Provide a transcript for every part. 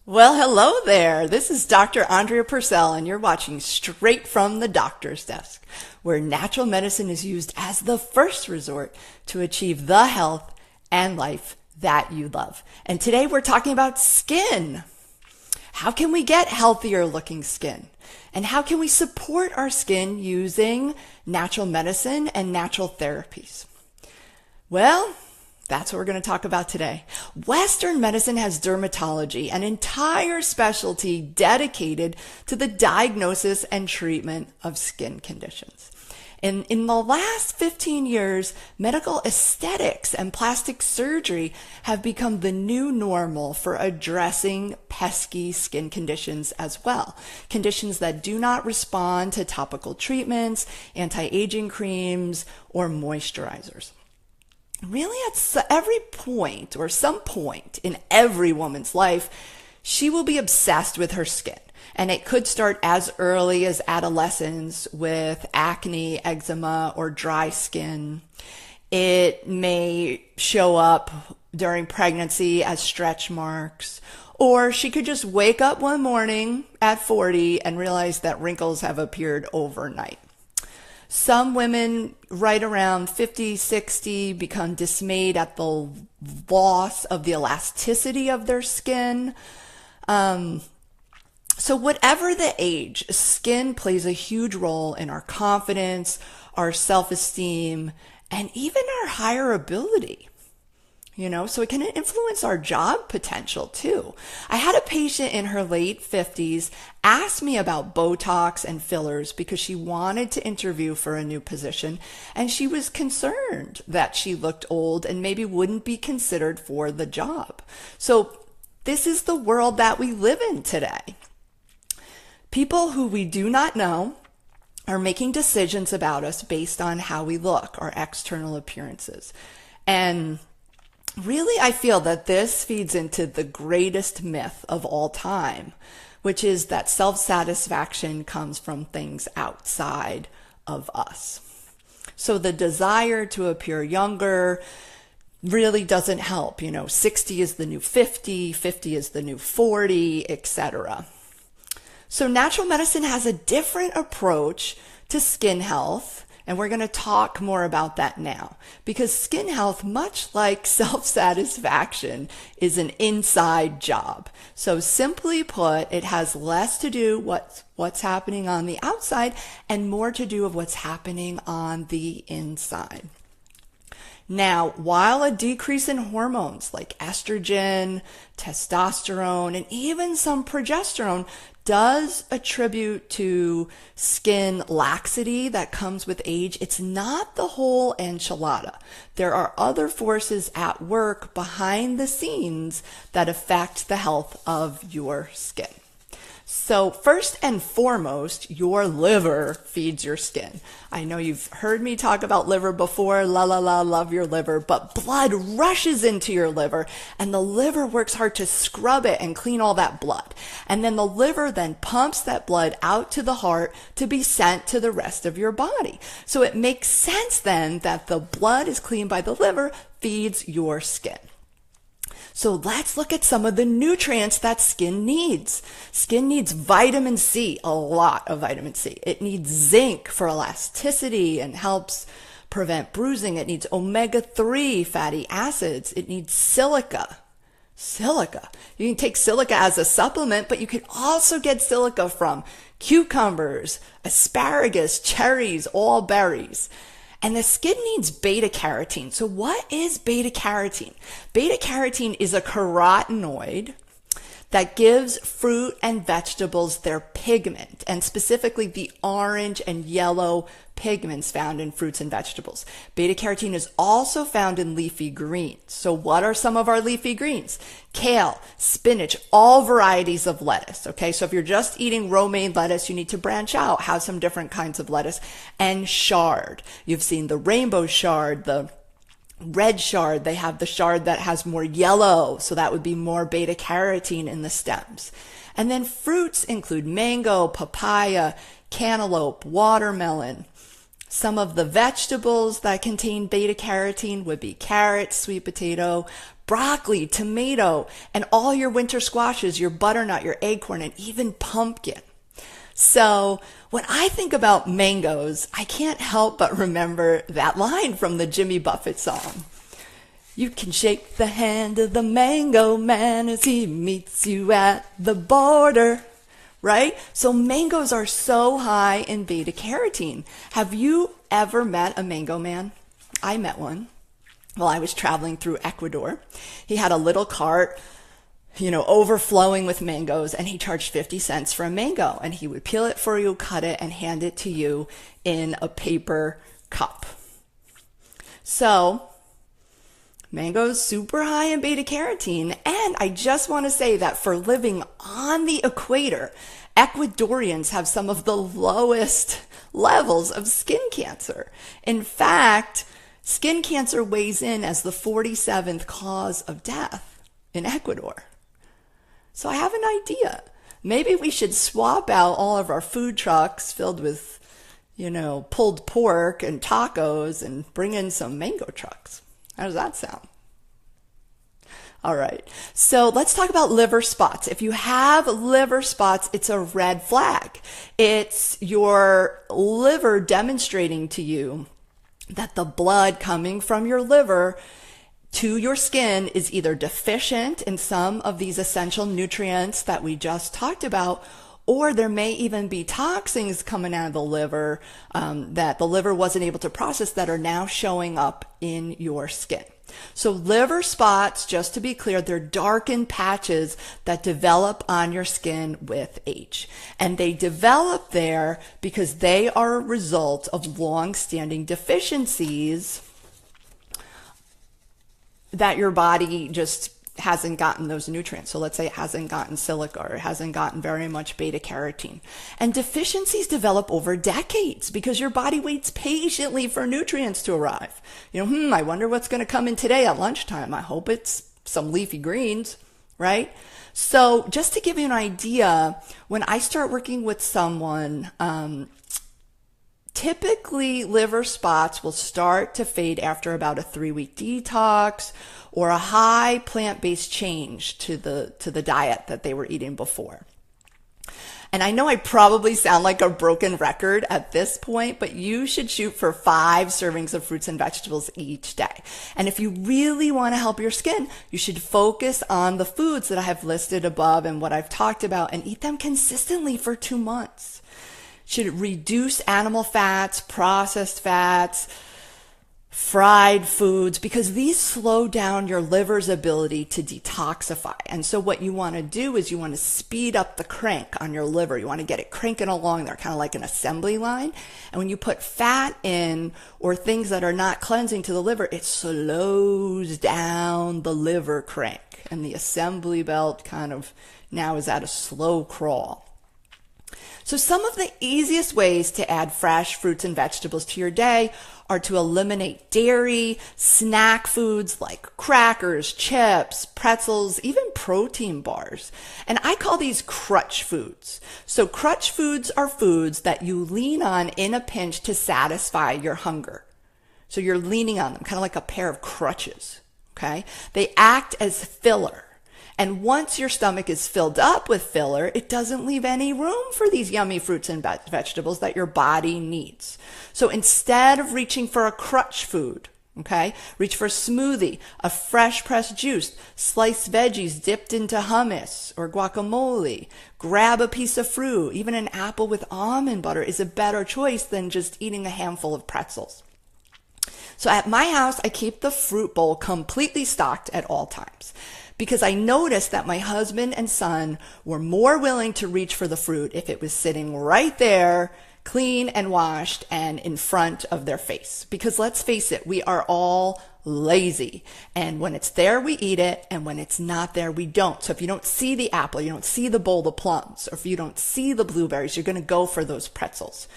Well, hello there. This is Dr. Andrea Purcell, and you're watching Straight from the Doctor's Desk, where natural medicine is used as the first resort to achieve the health and life that you love. And today we're talking about skin. How can we get healthier looking skin? And how can we support our skin using natural medicine and natural therapies? Well, that's what we're going to talk about today. Western medicine has dermatology, an entire specialty dedicated to the diagnosis and treatment of skin conditions. In the last 15 years, medical aesthetics and plastic surgery have become the new normal for addressing pesky skin conditions as well. Conditions that do not respond to topical treatments, anti-aging creams, or moisturizers. Really, at every point or some point in every woman's life, she will be obsessed with her skin. And it could start as early as adolescence with acne, eczema, or dry skin. It may show up during pregnancy as stretch marks. Or she could just wake up one morning at 40 and realize that wrinkles have appeared overnight. Some women right around 50, 60 become dismayed at the loss of the elasticity of their skin. So whatever the age, skin plays a huge role in our confidence, our self-esteem, and even our higher ability. So it can influence our job potential too. I had a patient in her late 50s ask me about Botox and fillers because she wanted to interview for a new position, and she was concerned that she looked old and maybe wouldn't be considered for the job. So this is the world that we live in today. People who we do not know are making decisions about us based on how we look, our external appearances. And really, I feel that this feeds into the greatest myth of all time, which is that self-satisfaction comes from things outside of us. So the desire to appear younger really doesn't help. 60 is the new 50, 50 is the new 40, etc. So natural medicine has a different approach to skin health, and we're going to talk more about that now, because skin health, much like self-satisfaction, is an inside job. So simply put, it has less to do what's happening on the outside and more to do with what's happening on the inside. Now, while a decrease in hormones like estrogen, testosterone, and even some progesterone does attribute to skin laxity that comes with age, it's not the whole enchilada. There are other forces at work behind the scenes that affect the health of your skin. So first and foremost, your liver feeds your skin. I know you've heard me talk about liver before, love your liver, but blood rushes into your liver and the liver works hard to scrub it and clean all that blood. And then the liver then pumps that blood out to the heart to be sent to the rest of your body. So it makes sense then that the blood is cleaned by the liver, feeds your skin. So let's look at some of the nutrients that skin needs. Skin needs vitamin C, a lot of vitamin C. It needs zinc for elasticity and helps prevent bruising. It needs omega-3 fatty acids. It needs silica. Silica. You can take silica as a supplement, but you can also get silica from cucumbers, asparagus, cherries, all berries. And the skin needs beta carotene. So what is beta carotene? Beta carotene is a carotenoid that gives fruit and vegetables their pigment, and specifically the orange and yellow pigments found in fruits and vegetables. Beta carotene is also found in leafy greens. So what are some of our leafy greens? Kale, spinach, all varieties of lettuce. Okay, so if you're just eating romaine lettuce, you need to branch out, have some different kinds of lettuce. And chard. You've seen the rainbow chard, the red chard. They have the chard that has more yellow, so that would be more beta carotene in the stems. And then fruits include mango, papaya, cantaloupe, watermelon. Some of the vegetables that contain beta carotene would be carrots, sweet potato, broccoli, tomato, and all your winter squashes, your butternut, your acorn, and even pumpkin. So when I think about mangoes, I can't help but remember that line from the Jimmy Buffett song. You can shake the hand of the mango man as he meets you at the border, right? So mangoes are so high in beta carotene. Have you ever met a mango man? I met one while I was traveling through Ecuador. He had a little cart, overflowing with mangoes, and he charged 50 cents for a mango, and he would peel it for you, cut it, and hand it to you in a paper cup. So mangoes super high in beta carotene, and I just want to say that for living on the equator, Ecuadorians have some of the lowest levels of skin cancer. In fact, skin cancer weighs in as the 47th cause of death in Ecuador. So I have an idea. Maybe we should swap out all of our food trucks filled with, pulled pork and tacos and bring in some mango trucks. How does that sound? All right. So let's talk about liver spots. If you have liver spots, it's a red flag. It's your liver demonstrating to you that the blood coming from your liver to your skin is either deficient in some of these essential nutrients that we just talked about, or there may even be toxins coming out of the liver that the liver wasn't able to process that are now showing up in your skin. So liver spots, just to be clear, they're darkened patches that develop on your skin with age. And they develop there because they are a result of long-standing deficiencies that your body just hasn't gotten those nutrients. So let's say it hasn't gotten silica, or it hasn't gotten very much beta carotene. And deficiencies develop over decades because your body waits patiently for nutrients to arrive. I wonder what's going to come in today at lunchtime. I hope it's some leafy greens, right? So just to give you an idea, when I start working with someone, typically liver spots will start to fade after about a 3-week detox or a high plant-based change to the diet that they were eating before. And I know I probably sound like a broken record at this point, but you should shoot for 5 servings of fruits and vegetables each day. And if you really want to help your skin, you should focus on the foods that I have listed above and what I've talked about, and eat them consistently for 2 months. Should reduce animal fats, processed fats, fried foods, because these slow down your liver's ability to detoxify. And so what you want to do is you want to speed up the crank on your liver. You want to get it cranking along there, kind of like an assembly line. And when you put fat in or things that are not cleansing to the liver, it slows down the liver crank. And the assembly belt kind of now is at a slow crawl. So some of the easiest ways to add fresh fruits and vegetables to your day are to eliminate dairy, snack foods like crackers, chips, pretzels, even protein bars. And I call these crutch foods. So crutch foods are foods that you lean on in a pinch to satisfy your hunger. So you're leaning on them, kind of like a pair of crutches, okay? They act as filler. And once your stomach is filled up with filler, it doesn't leave any room for these yummy fruits and vegetables that your body needs. So instead of reaching for a crutch food, okay, reach for a smoothie, a fresh pressed juice, sliced veggies dipped into hummus or guacamole. Grab a piece of fruit. Even an apple with almond butter is a better choice than just eating a handful of pretzels. So at my house, I keep the fruit bowl completely stocked at all times, because I noticed that my husband and son were more willing to reach for the fruit if it was sitting right there, clean and washed and in front of their face. Because let's face it, we are all lazy. And when it's there, we eat it. And when it's not there, we don't. So if you don't see the apple, you don't see the bowl of plums, or if you don't see the blueberries, you're going to go for those pretzels.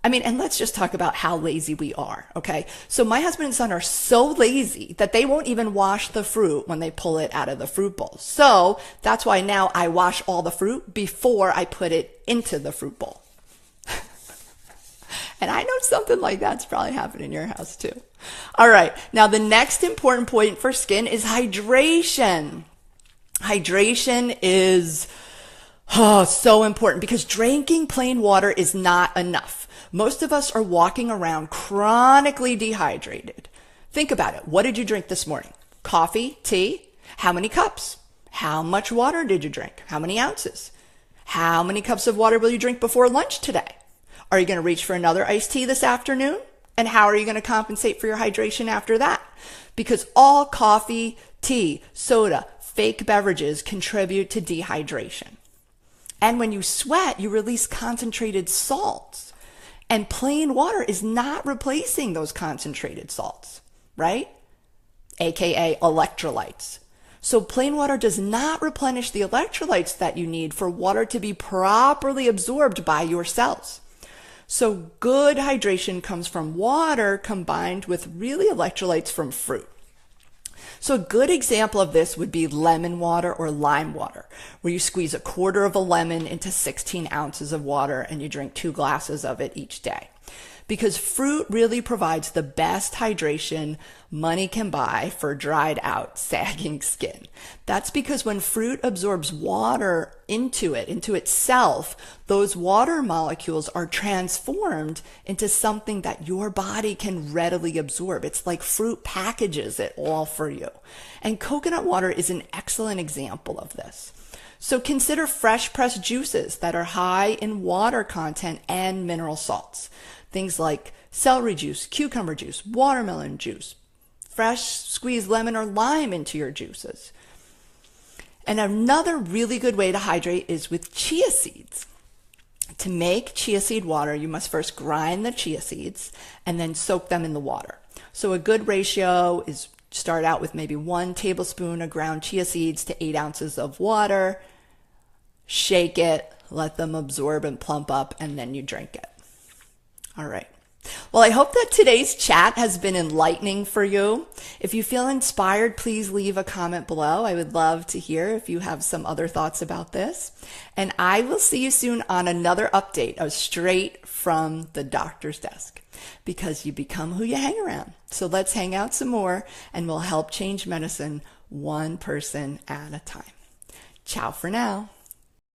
I mean, and let's just talk about how lazy we are, okay? So my husband and son are so lazy that they won't even wash the fruit when they pull it out of the fruit bowl. So that's why now I wash all the fruit before I put it into the fruit bowl. And I know something like that's probably happening in your house too. All right. Now, the next important point for skin is hydration. Hydration is so important because drinking plain water is not enough. Most of us are walking around chronically dehydrated. Think about it. What did you drink this morning? Coffee, tea? How many cups? How much water did you drink? How many ounces? How many cups of water will you drink before lunch today? Are you going to reach for another iced tea this afternoon? And how are you going to compensate for your hydration after that? Because all coffee, tea, soda, fake beverages contribute to dehydration. And when you sweat, you release concentrated salts. And plain water is not replacing those concentrated salts, right? AKA electrolytes. So plain water does not replenish the electrolytes that you need for water to be properly absorbed by your cells. So good hydration comes from water combined with really electrolytes from fruit. So a good example of this would be lemon water or lime water, where you squeeze a quarter of a lemon into 16 ounces of water and you drink 2 glasses of it each day. Because fruit really provides the best hydration money can buy for dried out, sagging skin. That's because when fruit absorbs water into itself, those water molecules are transformed into something that your body can readily absorb. It's like fruit packages it all for you. And coconut water is an excellent example of this. So consider fresh pressed juices that are high in water content and mineral salts. Things like celery juice, cucumber juice, watermelon juice, fresh squeezed lemon or lime into your juices. And another really good way to hydrate is with chia seeds. To make chia seed water, you must first grind the chia seeds and then soak them in the water. So a good ratio is start out with maybe 1 tablespoon of ground chia seeds to 8 ounces of water. Shake it, let them absorb and plump up, and then you drink it. All right. Well, I hope that today's chat has been enlightening for you. If you feel inspired, please leave a comment below. I would love to hear if you have some other thoughts about this. And I will see you soon on another update of Straight from the Doctor's Desk, because you become who you hang around. So let's hang out some more and we'll help change medicine one person at a time. Ciao for now.